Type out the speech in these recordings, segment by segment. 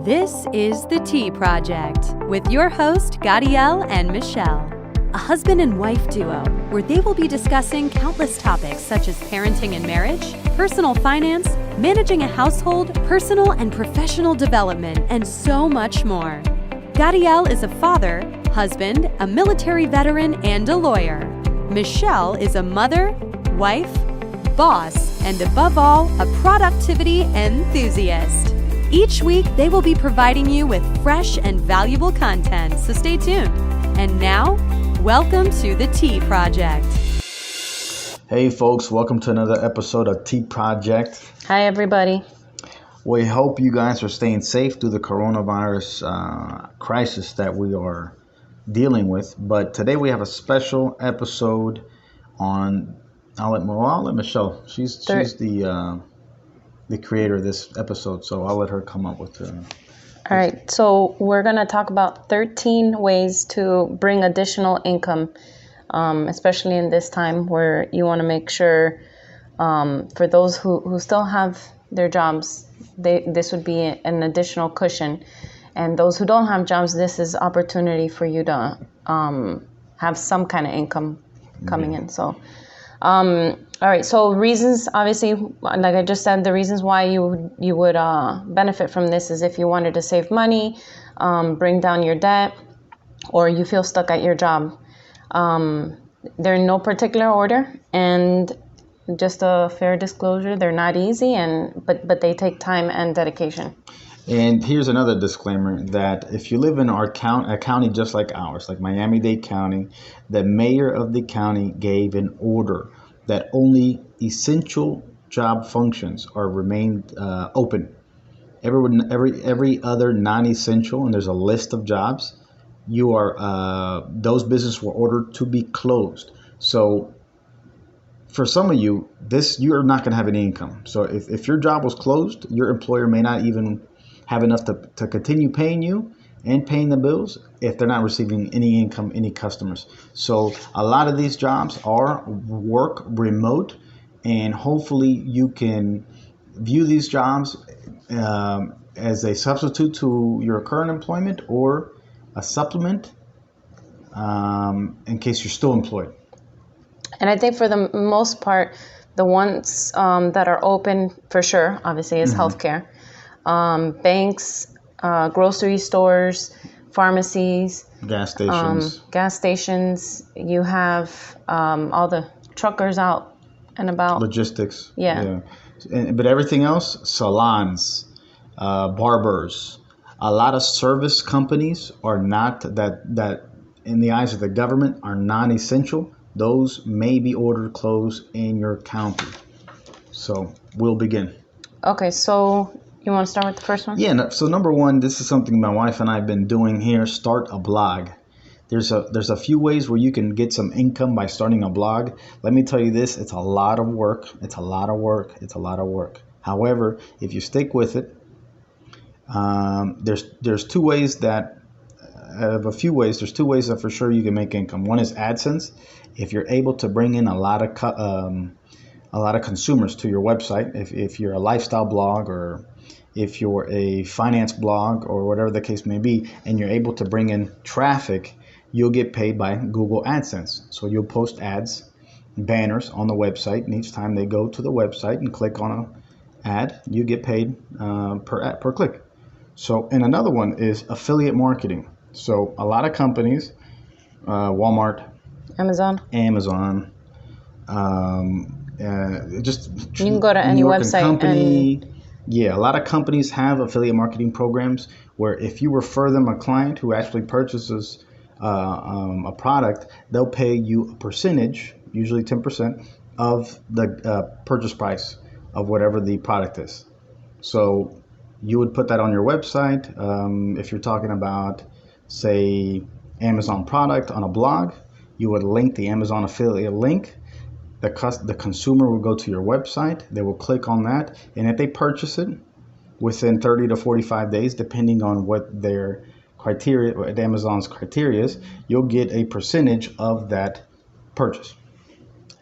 This is The Tea Project with your host, Gadiel and Michelle, a husband and wife duo where they will be discussing countless topics such as parenting and marriage, personal finance, managing a household, personal and professional development, and so much more. Gadiel is a father, husband, a military veteran, and a lawyer. Michelle is a mother, wife, boss, and above all, a productivity enthusiast. Each week, they will be providing you with fresh and valuable content, so stay tuned. And now, welcome to The Tea Project. Hey folks, welcome to another episode of Tea Project. Hi everybody. We hope you guys are staying safe through the coronavirus crisis that we are dealing with. But today we have a special episode on, I'll let Michelle, she's the creator of this episode, so I'll let her come up with All right, so we're going to talk about 13 ways to bring additional income, especially in this time where you want to make sure for those who still have their jobs, this would be an additional cushion. And those who don't have jobs, this is opportunity for you to have some kind of income coming in. So, all right. So reasons, obviously, like I just said, the reasons why you would benefit from this is if you wanted to save money, bring down your debt, or you feel stuck at your job. They're in no particular order, and just a fair disclosure, they're not easy, but they take time and dedication. And here's another disclaimer that if you live in a county just like ours, like Miami-Dade County, the mayor of the county gave an order that only essential job functions are remained open. Every other non-essential, and there's a list of jobs, those businesses were ordered to be closed. So for some of you, you're not going to have any income. So if your job was closed, your employer may not even have enough to continue paying you and paying the bills if they're not receiving any income, any customers. So a lot of these jobs are work remote, and hopefully you can view these jobs as a substitute to your current employment or a supplement in case you're still employed. And I think for the most part, the ones that are open for sure, obviously, is healthcare. Banks, grocery stores, pharmacies, gas stations. You have all the truckers out and about. Logistics. Yeah. But everything else, salons, barbers, a lot of service companies are not that in the eyes of the government are non-essential. Those may be ordered closed in your county. So we'll begin. Okay, so you want to start with the first one? Yeah, so number one, this is something my wife and I have been doing here, start a blog. There's a few ways where you can get some income by starting a blog. Let me tell you this, it's a lot of work. It's a lot of work. However, if you stick with it, there's two ways that, out of a few ways, there's two ways that for sure you can make income. One is AdSense. If you're able to bring in a lot of consumers to your website, if you're a lifestyle blog or if you're a finance blog or whatever the case may be, and you're able to bring in traffic, you'll get paid by Google AdSense. So you'll post ads, banners on the website, and each time they go to the website and click on an ad, you get paid per click. So, and another one is affiliate marketing. So a lot of companies, Walmart, Amazon, just you can go to any website Yeah, a lot of companies have affiliate marketing programs where if you refer them a client who actually purchases a product, they'll pay you a percentage, usually 10%, of the purchase price of whatever the product is. So you would put that on your website. If you're talking about, say, Amazon product on a blog, you would link the Amazon affiliate link. The consumer will go to your website, they will click on that, and if they purchase it within 30 to 45 days, depending on what their criteria, what Amazon's criteria is, you'll get a percentage of that purchase.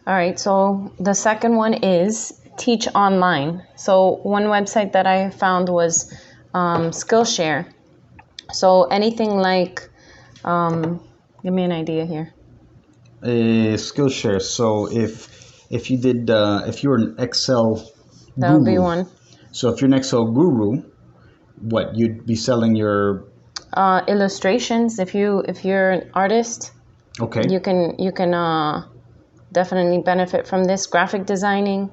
All right, so the second one is teach online. So one website that I found was Skillshare. So anything like, give me an idea here. Skillshare. So if you did if you're an Excel That guru, would be one. so if you're an Excel guru, what you'd be selling your Illustrations. If you're an artist, okay you can definitely benefit from this. Graphic designing.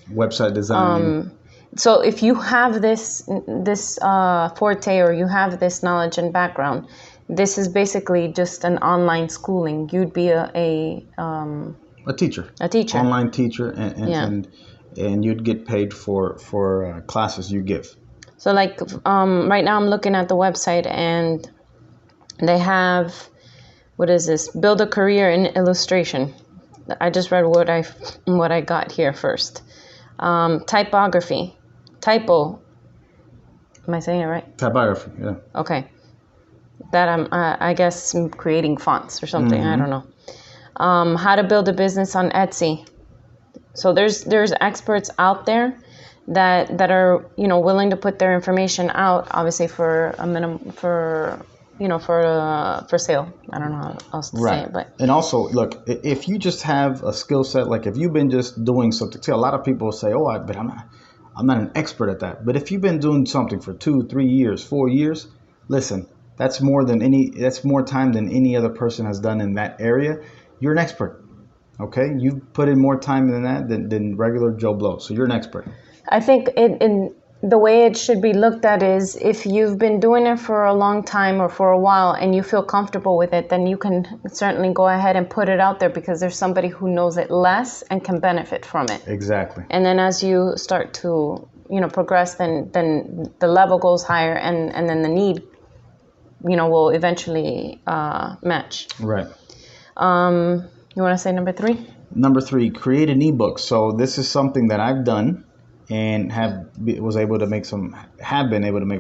website design. So if you have this forte, or you have this knowledge and background, this is basically just an online schooling. You'd be a teacher. A teacher. Online teacher, and you'd get paid for classes you give. So like right now I'm looking at the website, and they have, what is this? Build a career in illustration. I just read what I got here first. Typography. Typo. Am I saying it right? Typography, yeah. Okay. That I guess creating fonts or something. I don't know. How to build a business on Etsy. So there's experts out there that are willing to put their information out, obviously for a minimum for sale. I don't know how else to say it, but and also look, if you just have a skill set, like if you've been just doing something. See, a lot of people say, but I'm not an expert at that. But if you've been doing something for 2, 3 years, 4 years, listen, that's more time than any other person has done in that area. You're an expert. Okay, you've put in more time than that than regular Joe Blow. So you're an expert. I think in the way it should be looked at is, if you've been doing it for a long time or for a while and you feel comfortable with it, then you can certainly go ahead and put it out there, because there's somebody who knows it less and can benefit from it. Exactly. And then as you start to progress, then the level goes higher, and then the need will eventually match. Right. You want to say number 3? Number 3, create an ebook. So this is something that I've done and have been able to make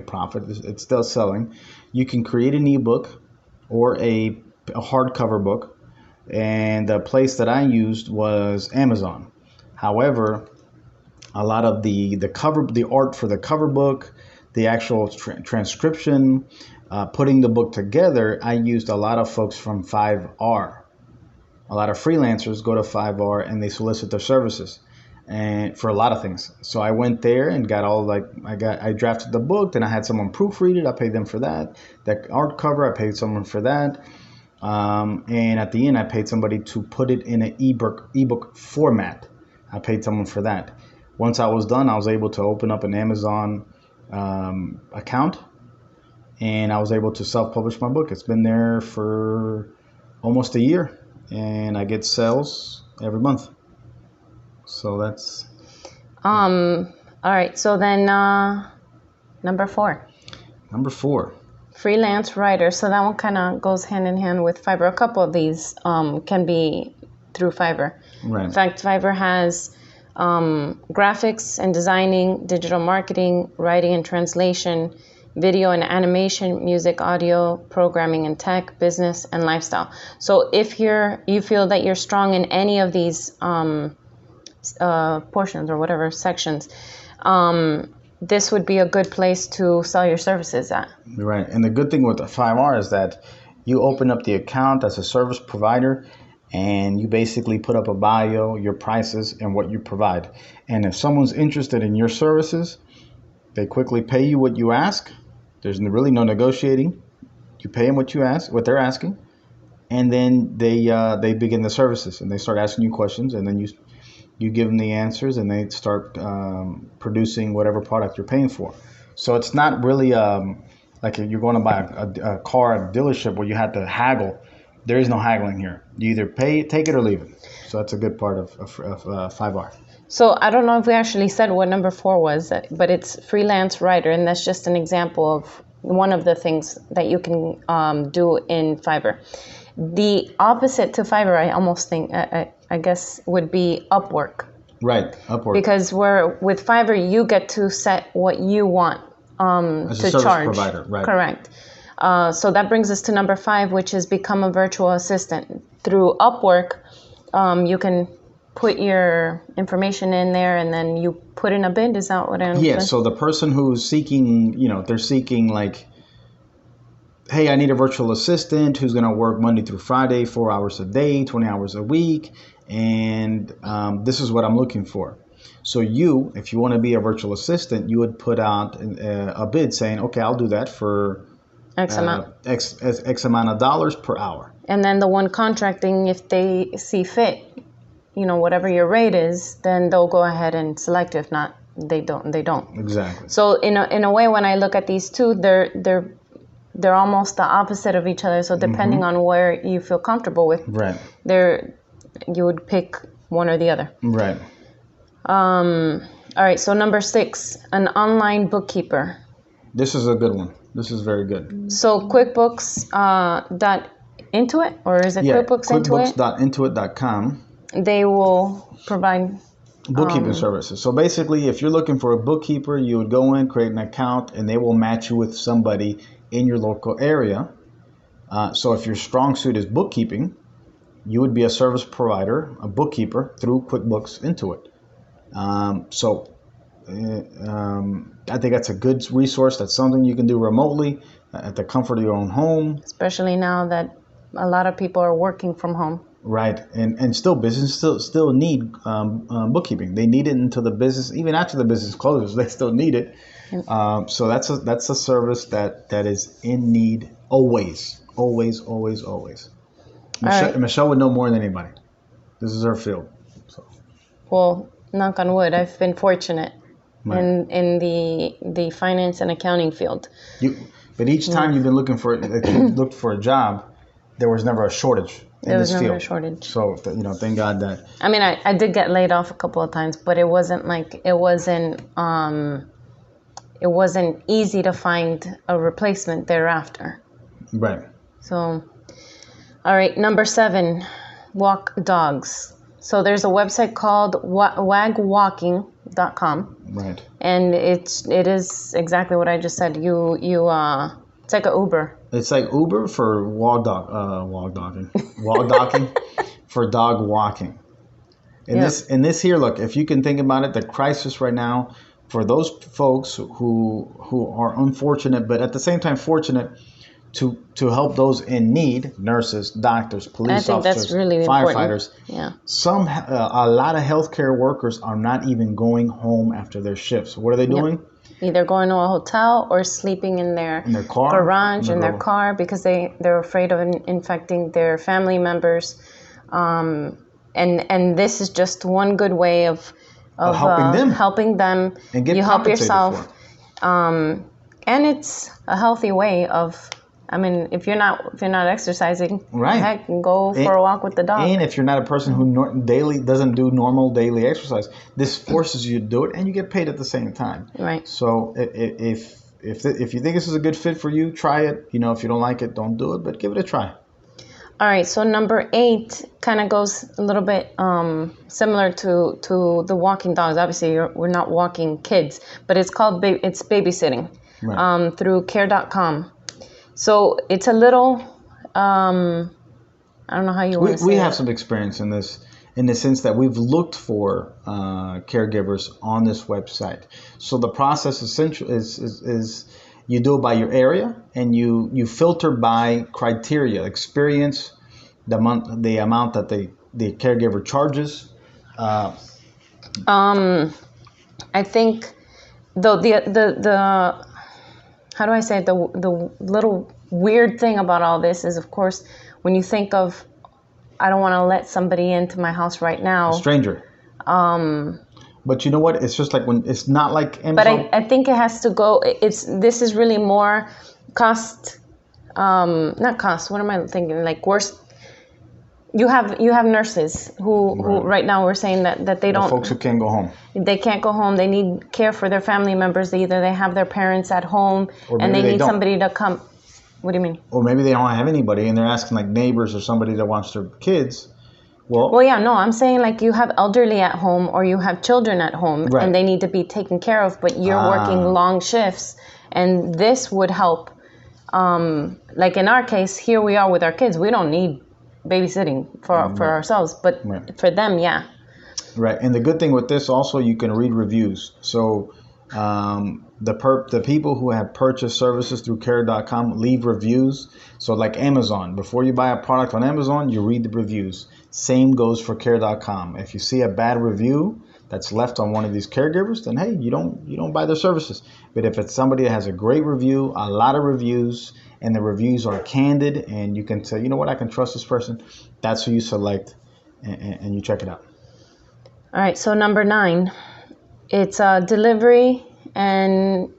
profit. It's still selling. You can create an ebook or a hardcover book, and the place that I used was Amazon. However, a lot of the art for the cover book, the actual transcription, putting the book together, I used a lot of folks from 5R. A lot of freelancers go to 5R and they solicit their services, and for a lot of things. So I went there and got I drafted the book, then I had someone proofread it. I paid them for that. That art cover, I paid someone for that. And at the end, I paid somebody to put it in an ebook format. I paid someone for that. Once I was done, I was able to open up an Amazon account, and I was able to self-publish my book. It's been there for almost a year, and I get sales every month. So that's... All right. So then number 4. Number 4. Freelance Writer. So that one kind of goes hand in hand with Fiverr. A couple of these can be through Fiverr. Right. In fact, Fiverr has graphics and designing, digital marketing, writing and translation, video and animation, music, audio, programming and tech, business, and lifestyle. So if you feel that you're strong in any of these portions or whatever sections, this would be a good place to sell your services at. Right. And the good thing with the 5R is that you open up the account as a service provider, and you basically put up a bio, your prices, and what you provide. And if someone's interested in your services, they quickly pay you what you ask. There's really no negotiating. You pay them what they're asking, and then they begin the services, and they start asking you questions, and then you give them the answers, and they start producing whatever product you're paying for. So it's not really like if you're going to buy a car at a dealership where you have to haggle. There is no haggling here. You either take it or leave it. So that's a good part of 5R. So I don't know if we actually said what number 4 was, but it's Freelance Writer, and that's just an example of one of the things that you can do in Fiverr. The opposite to Fiverr, I almost think, I guess, would be Upwork. Right, Upwork. Because with Fiverr, you get to set what you want as to a service charge. Provider, right? Correct. So that brings us to number 5, which is become a virtual assistant. Through Upwork, you can put your information in there and then you put in a bid. Is that what I understand? Yeah, so the person who's seeking, they're seeking like, hey, I need a virtual assistant who's going to work Monday through Friday, 4 hours a day, 20 hours a week, and this is what I'm looking for. So if you want to be a virtual assistant, you would put out a bid saying, okay, I'll do that for X amount of dollars per hour. And then the one contracting, if they see fit, whatever your rate is, then they'll go ahead and select. If not, they don't. Exactly. So in a way, when I look at these two, they're almost the opposite of each other. So depending on where you feel comfortable with, right, you would pick one or the other. Right. All right. So number 6, an online bookkeeper. This is a good one. This is very good. So QuickBooks Intuit, or is it QuickBooks Intuit? QuickBooks.intuit.com. They will provide bookkeeping services. So basically, if you're looking for a bookkeeper, you would go in, create an account, and they will match you with somebody in your local area. So if your strong suit is bookkeeping, you would be a service provider, a bookkeeper through QuickBooks Intuit. I think that's a good resource. That's something you can do remotely at the comfort of your own home. Especially now that a lot of people are working from home. Right, and still business still need bookkeeping. They need it until the business, even after the business closes, they still need it. So that's a service that is in need always. Michelle would know more than anybody. This is her field. So. Well, knock on wood, I've been fortunate in the finance and accounting field. But each time you've been looking looked for a job, there was never a shortage. There was never a shortage. So, thank God that. I mean, I did get laid off a couple of times, but it wasn't easy to find a replacement thereafter. Right. So, all right, number 7, walk dogs. So there's a website called wagwalking.com. Right. And it is exactly what I just said. It's like an Uber. It's like Uber for walk docking for dog walking. And this here, look, if you can think about it, the crisis right now for those folks who are unfortunate, but at the same time fortunate to help those in need, nurses, doctors, police officers, that's really firefighters. Important. Yeah. A lot of healthcare workers are not even going home after their shifts. What are they doing? Yep. Either going to a hotel or sleeping in their car, garage, in their car, because they're afraid of infecting their family members. And this is just one good way of helping them. And get you help yourself. For. And it's a healthy way of. I mean, if you're not exercising, right, heck, go for a walk with the dog. And if you're not a person who doesn't do normal daily exercise, this forces you to do it, and you get paid at the same time. Right. So if you think this is a good fit for you, try it. If you don't like it, don't do it, but give it a try. All right. So number 8 kind of goes a little bit similar to the walking dogs. Obviously, we're not walking kids, but it's called it's babysitting through care.com. So it's a little, I don't know how you want to say it. We have some experience in this, in the sense that we've looked for caregivers on this website. So the process essentially is you do it by your area, and you filter by criteria, experience, the amount that the caregiver charges. I think the how do I say it? The little weird thing about all this is, of course, when you think of, I don't want to let somebody into my house right now. A stranger. But you know what? It's just like when it's not like Amazon. But I think it has to go. This is really more cost. Not cost. What am I thinking? Like worse. You have nurses who right now we're saying that they don't. Folks who can't go home. They can't go home. They need care for their family members. Either they have their parents at home and they need somebody to come. What do you mean? Or maybe they don't have anybody and they're asking like neighbors or somebody that wants their kids. Well, yeah, no, I'm saying like you have elderly at home or you have children at home and they need to be taken care of, but you're working long shifts, and this would help. Like in our case, here we are with our kids. We don't need babysitting for ourselves, but for them, yeah. Right, and the good thing with this also, you can read reviews. So the people who have purchased services through care.com leave reviews. So like Amazon, before you buy a product on Amazon, you read the reviews. Same goes for care.com. If you see a bad review that's left on one of these caregivers, then hey, you don't buy their services. But if it's somebody that has a great review, a lot of reviews, and the reviews are candid, and you can say, you know what, I can trust this person, that's who you select, and you check it out. All right, so number 9, it's delivery and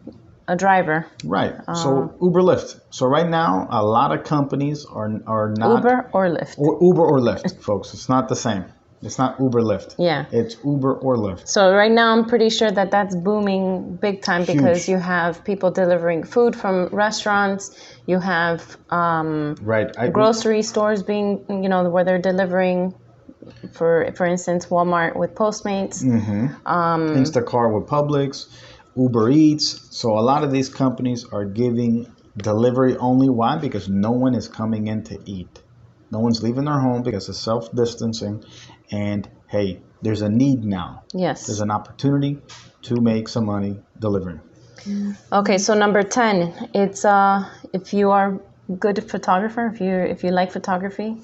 a driver. Right. So Uber, Lyft. So right now, a lot of companies are not Uber or Lyft. Uber or Lyft, folks. It's not the same. It's not Uber Lyft. Yeah. It's Uber or Lyft. So right now, I'm pretty sure that that's booming big time because you have people delivering food from restaurants. You have grocery stores being, where they're delivering. For instance, Walmart with Postmates. Instacart with Publix, Uber Eats. So a lot of these companies are giving delivery only. Why? Because no one is coming in to eat. No one's leaving their home because of self-distancing. And hey, there's a need now. Yes. There's an opportunity to make some money delivering. Okay, so number 10, it's if you are a good photographer, if you like photography,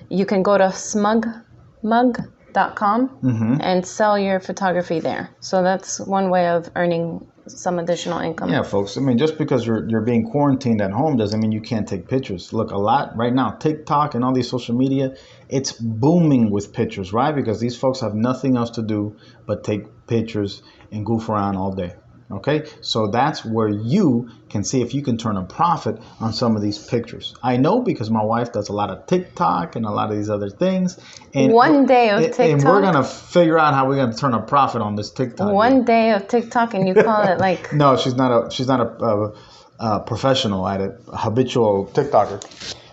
you can go to smugmug.com and sell your photography there. So that's one way of earning some additional income. Yeah, folks. I mean, just because you're being quarantined at home doesn't mean you can't take pictures. Look, a lot right now, TikTok and all these social media, it's booming with pictures, right? Because these folks have nothing else to do but take pictures and goof around all day. Okay, so that's where you can see if you can turn a profit on some of these pictures. I know because my wife does a lot of TikTok and a lot of these other things. And one day of TikTok. And we're going to figure out how we're going to turn a profit on this TikTok. One day of TikTok and you call it like... No, she's not a professional at it, a habitual TikToker.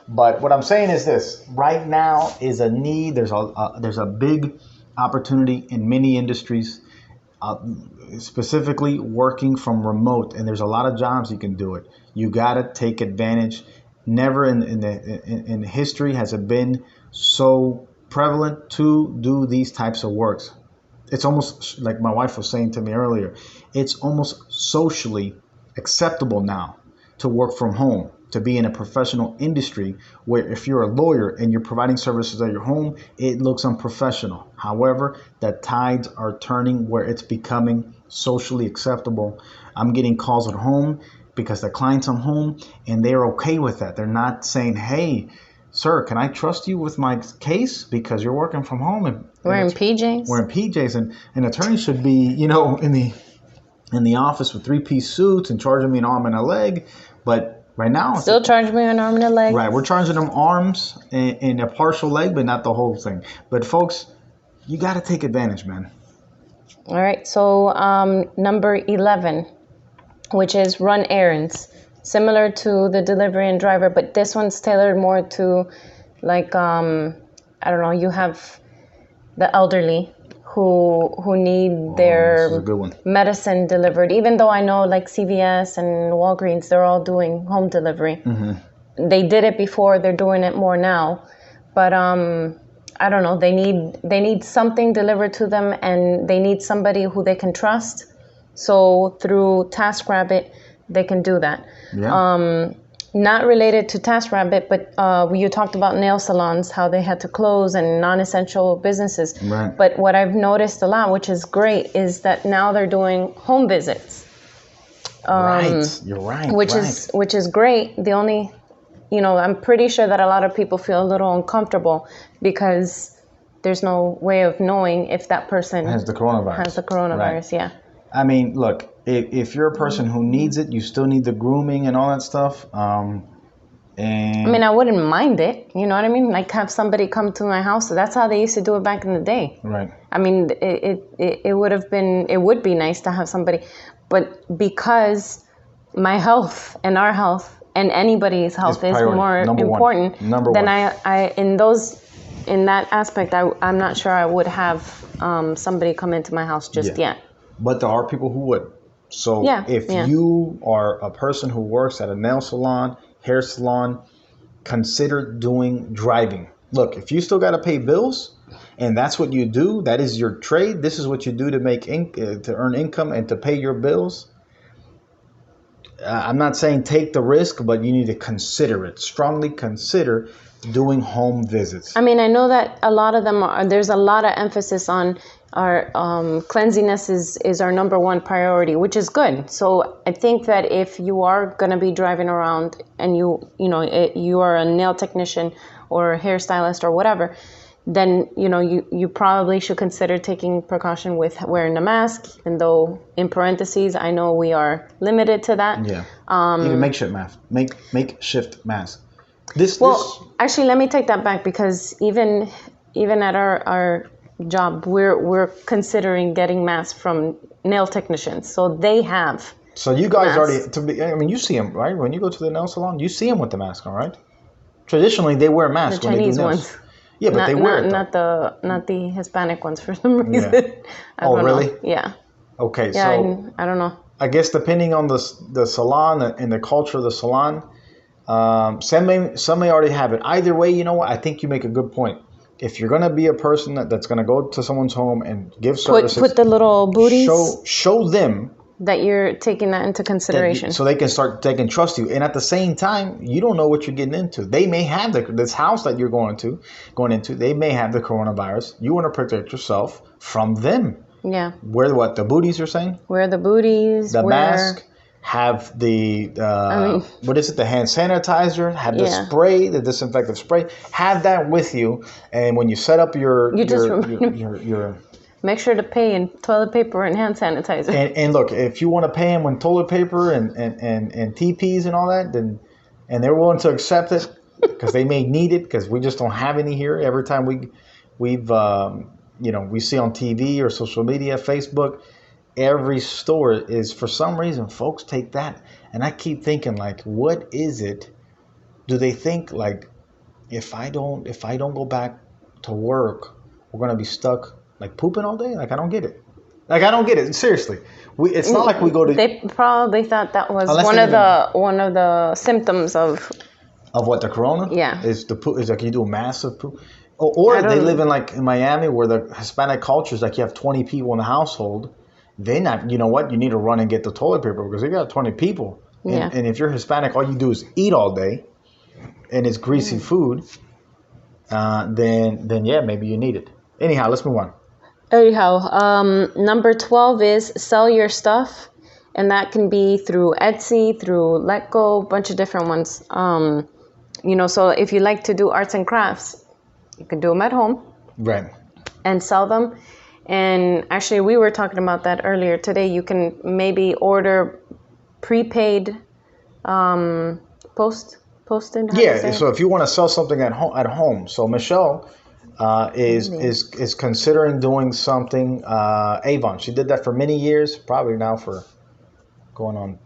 But what I'm saying is this. Right now is a need. There's a big opportunity in many industries. Specifically working from remote, and there's a lot of jobs you can do it. You gotta take advantage. Never in history has it been so prevalent to do these types of works. It's almost like my wife was saying to me earlier. It's almost socially acceptable now to work from home, to be in a professional industry where if you're a lawyer and you're providing services at your home, it looks unprofessional. However, the tides are turning where it's becoming socially acceptable. I'm getting calls at home because the client's on home and they're okay with that. They're not saying, hey, sir, can I trust you with my case because you're working from home? And wearing PJs. Wearing PJs. And attorneys should be, in the office with 3-piece suits and charging me an arm and a leg. But right now, still charging me an arm and a leg. Right, we're charging them arms and a partial leg, but not the whole thing. But folks, you got to take advantage, man. All right, so number 11, which is run errands, similar to the delivery and driver, but this one's tailored more to, you have the elderly who need their medicine delivered. Even though I know CVS and Walgreens, they're all doing home delivery. They did it before, they're doing it more now, but I don't know, they need something delivered to them, and they need somebody who they can trust. So through TaskRabbit, they can do that. Yeah. Not related to TaskRabbit, but you talked about nail salons, how they had to close, and non-essential businesses. Right. But what I've noticed a lot, which is great, is that now they're doing home visits. Right, you're right. Which is great. The only, I'm pretty sure that a lot of people feel a little uncomfortable because there's no way of knowing if that person has the coronavirus. Right. Yeah. I mean, look, if you're a person who needs it, you still need the grooming and all that stuff. And I mean, I wouldn't mind it. You know what I mean? Have somebody come to my house. That's how they used to do it back in the day. Right. I mean, it would be nice to have somebody, but because my health and our health and anybody's health is more important, then I in that aspect, I'm not sure I would have somebody come into my house just yet. But there are people who would. So if you are a person who works at a nail salon, hair salon, consider doing driving. Look, if you still got to pay bills and that's what you do, that is your trade, this is what you do to make to earn income and to pay your bills, I'm not saying take the risk, but you need to consider it. Strongly consider doing home visits. I mean, I know that a lot of them there's a lot of emphasis on our cleanliness is our number one priority, which is good. So I think that if you are going to be driving around and you are a nail technician or a hairstylist or whatever, then you probably should consider taking precaution with wearing a mask, even though in parentheses I know we are limited to that. Yeah. Even makeshift mask. Makeshift mask. Actually, let me take that back, because even at our job, we're considering getting masks from nail technicians, so they have. So you guys already you see them, right? When you go to the nail salon, you see them with the mask on, right? Traditionally, they wear masks when they do nails. Chinese ones. Yeah, but they wear it. Not the Hispanic ones for some reason. Yeah. I don't really? know. Yeah. Okay, yeah, so I don't know. I guess depending on the salon and the culture of the salon, some may already have it. Either way, you know what? I think you make a good point. If you're gonna be a person that's gonna go to someone's home and give services, put the little booties. Show them that you're taking that into consideration, so they can trust you. And at the same time, you don't know what you're getting into. They may have this house that you're going into. They may have the coronavirus. You want to protect yourself from them. Yeah. Wear what? The booties, you're saying? Wear the booties. The mask. Have the what is it? The hand sanitizer. Have the spray, the disinfectant spray. Have that with you. And when you set up your make sure to pay in toilet paper and hand sanitizer. And look, if you want to pay them in toilet paper and TPs and all that, then and they're willing to accept it because they may need it, because we just don't have any here. Every time we see on TV or social media, Facebook, every store is, for some reason, folks take that. And I keep thinking, like, what is it? Do they think like if I don't go back to work, we're gonna be stuck like pooping all day? Like, I don't get it. Seriously. It's not like we go to. They probably thought that was one of the symptoms of what, the corona. Yeah. Is like you do a massive poop, or they live in Miami, where the Hispanic culture is like you have 20 people in the household. They not, you know what? You need to run and get the toilet paper because they got 20 people. Yeah. And if you're Hispanic, all you do is eat all day, and it's greasy food. Then yeah, maybe you need it. Anyhow, let's move on. Anyhow, number 12 is sell your stuff, and that can be through Etsy, through Letgo, a bunch of different ones. So if you like to do arts and crafts, you can do them at home, right, and sell them. And actually, we were talking about that earlier today. You can maybe order prepaid posted. Yeah. So if you want to sell something at home, so Michelle is considering doing something Avon. She did that for many years, probably now for going on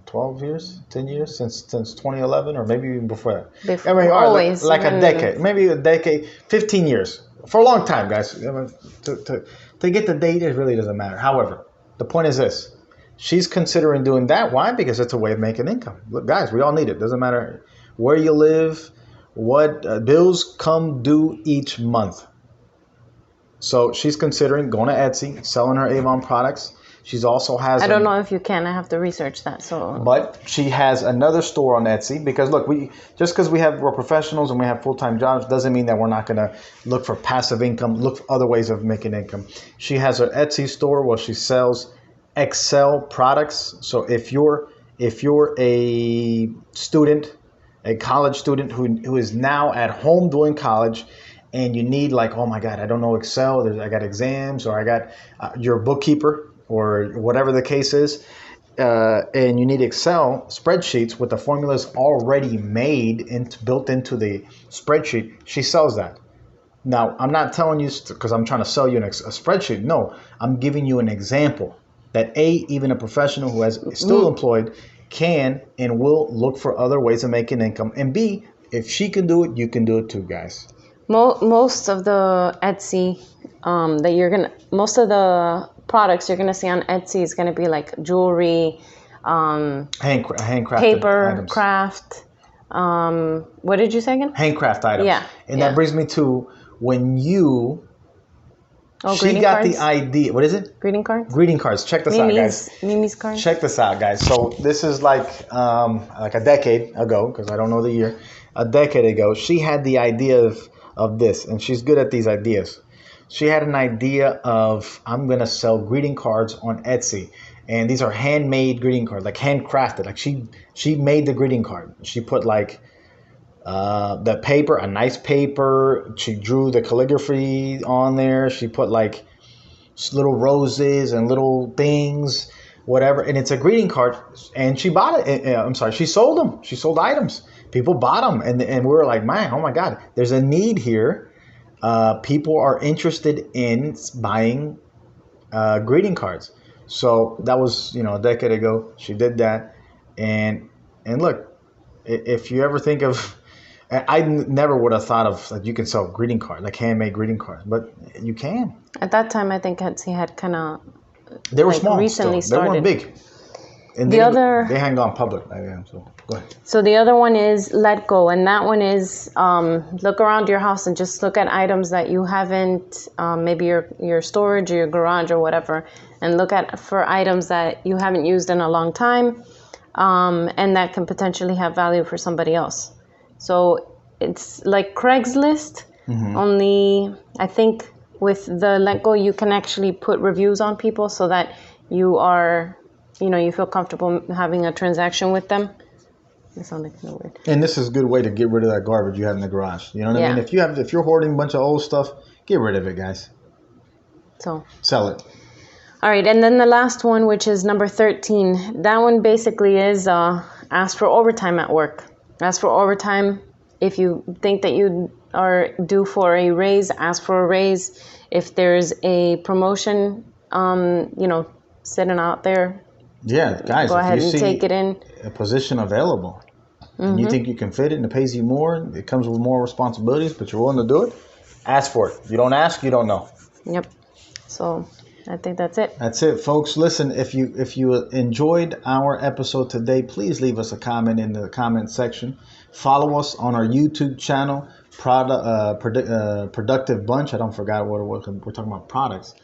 12 years, 10 years, since 2011, or maybe even before that. Always. Like a decade, maybe a decade, 15 years. For a long time, guys. To get the date, it really doesn't matter. However, the point is this. She's considering doing that. Why? Because it's a way of making income. Look, guys, we all need it. Doesn't matter where you live, what bills come due each month. So she's considering going to Etsy, selling her Avon products. She's also has. I don't know if you can. I have to research that. But she has another store on Etsy, because look, we're professionals and we have full-time jobs doesn't mean that we're not going to look for passive income, look for other ways of making income. She has her Etsy store where she sells Excel products. So if you're a student, a college student who is now at home doing college, and you need, like, oh my God, I don't know Excel, I got exams, or I got your bookkeeper, or whatever the case is, and you need Excel spreadsheets with the formulas already built into the spreadsheet, she sells that. Now, I'm not telling you because I'm trying to sell you a spreadsheet. No, I'm giving you an example that even a professional who is still employed can and will look for other ways of making income. And B, if she can do it, you can do it too, guys. Most of the Etsy most of the products you're gonna see on Etsy is gonna be like jewelry, handcrafted paper, items. Craft. What did you say again? Handcraft items. Yeah. And that brings me to when you Oh, she greeting got cards? the idea. What is it? Greeting cards? Greeting cards. Check this out, guys. Mimi's cards? Check this out, guys. So this is like a decade ago, because I don't know the year. A decade ago, she had the idea of this, and she's good at these ideas. She had an idea of, I'm gonna sell greeting cards on Etsy, and these are handmade greeting cards, like handcrafted. Like she made the greeting card. She put like the paper, a nice paper. She drew the calligraphy on there. She put like little roses and little things, whatever. And it's a greeting card. And she bought it. I'm sorry, she sold them. She sold items. People bought them. And we were like, man, oh my God, there's a need here. People are interested in buying greeting cards. So that was, a decade ago. She did that. And look, if you ever think of, I never would have thought of like you can sell greeting cards, like handmade greeting cards, but you can. At that time, I think Etsy had kind of They were small. Recently still. started. They weren't big. And The other, they hadn't gone public. So go ahead. So the other one is let go, and that one is look around your house and just look at items that you haven't, maybe your storage or your garage or whatever, and look at for items that you haven't used in a long time, and that can potentially have value for somebody else. So it's like Craigslist, only I think with the let go you can actually put reviews on people so that you are, you feel comfortable having a transaction with them. It sounds like no word. And this is a good way to get rid of that garbage you have in the garage. You know what I mean? If you're hoarding a bunch of old stuff, get rid of it, guys. So sell it. All right, and then the last one, which is number 13, that one basically is ask for overtime at work. Ask for overtime. If you think that you are due for a raise, ask for a raise. If there's a promotion, sitting out there, yeah, guys, go ahead if you and see take it in. A position available, and you think you can fit it and it pays you more, it comes with more responsibilities, but you're willing to do it, ask for it. You don't ask, you don't know. Yep. So I think that's it. That's it, folks. Listen, if you enjoyed our episode today, please leave us a comment in the comment section. Follow us on our YouTube channel, Productive Bunch. I don't forget what we're talking about, products.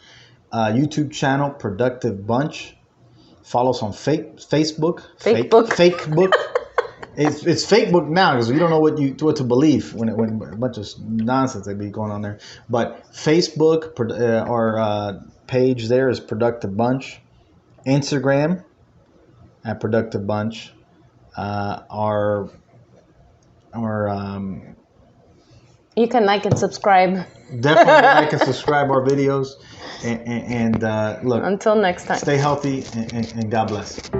YouTube channel, Productive Bunch. Follow us on Facebook. Fakebook. It's Fakebook now because we don't know what to believe when a bunch of nonsense they be going on there. But Facebook, our page there is Productive Bunch. Instagram at Productive Bunch. Our you can like and subscribe. Definitely like and subscribe our videos. And look, until next time, stay healthy and God bless.